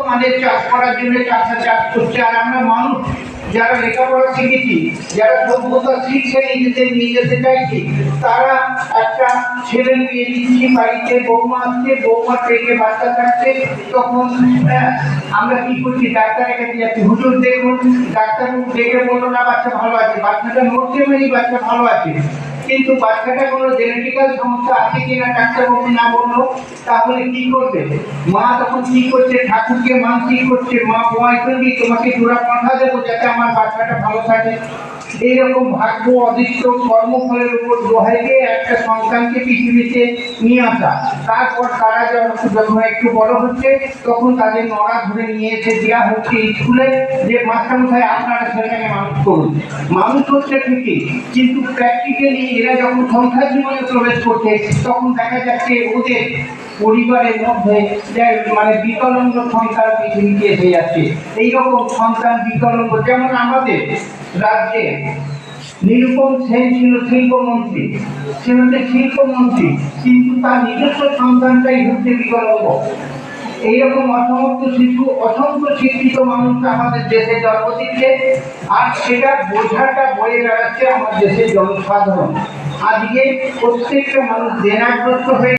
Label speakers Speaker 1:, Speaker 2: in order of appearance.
Speaker 1: আমাদের চাষ করার জন্য চাষ করছে। আর আমরা মানুষ যারা লেখাপড়া শিখেছি, যারা সভ্যতা শিখছে নিজেদের নিয়ে যেতে চাইছি, তারা একটা ছেলে মেয়ে দিচ্ছি, বাড়িতে বৌমা আসছে, বৌমা থেকে বাচ্চা থাকছে, তখন আমরা কি করছি, ডাক্তারের কাছে যাচ্ছি, হুজুর দেখুন, ডাক্তার দেখে বললো না বাচ্চা ভালো আছে, বাচ্চাটা নড়ছে মানে বাচ্চা ভালো আছে, কিন্তু বাচ্চাটা কোনো জেনেটিক্যাল সমস্যা আছে কিনা ডাক্তারবাবু না বললো, তাহলে কি করবে? মা তখন কি করছে, ঠাকুরকে মানসিক করছে, মা বোয়াইতন্ডি তোমাকে জোড়া পাঠা দেবো যাতে আমার বাচ্চাটা ভালো থাকে। এইরকম ভাগ্য অদৃষ্ট কর্মফলের উপর দোহাই দিয়ে একটা সন্তানকে পৃথিবীতে নিয়ে আসা। তারপর তারা যখন একটু বড় হচ্ছে, তখন তাদের নড়া ধরে নিয়ে এসে দেওয়া হচ্ছে স্কুলে, যে মাস্টারমশাই আপনারা ছেলেটাকে মানুষ করুন। মানুষ হচ্ছে ঠিকই, কিন্তু প্র্যাকটিক্যালি এরা যখন সংসার জীবনে প্রবেশ করছে, তখন দেখা যাচ্ছে ওদের পরিবারের মধ্যে মানে বিকলাঙ্গ সন্তান পৃথিবীতে এসে যাচ্ছে। এইরকম সন্তান বিকলাঙ্গ, যেমন আমাদের রাজ্যে নিরুপম সেন ছিল শিল্পমন্ত্রী, সে হচ্ছে শিল্পমন্ত্রী, কিন্তু তার নিজস্ব সন্তানটাই হচ্ছে বিকলাঙ্গ। এইরকম অসংখ্য শিশু, অসংখ্য শিক্ষিত মানুষ আমাদের দেশে জন্ম দিচ্ছে, আর সেটা বোঝাটা বয়ে বেড়াচ্ছে আমার দেশের জনসাধারণ। আজকে প্রত্যেকটা মানুষ দেনাগ্রস্ত হয়ে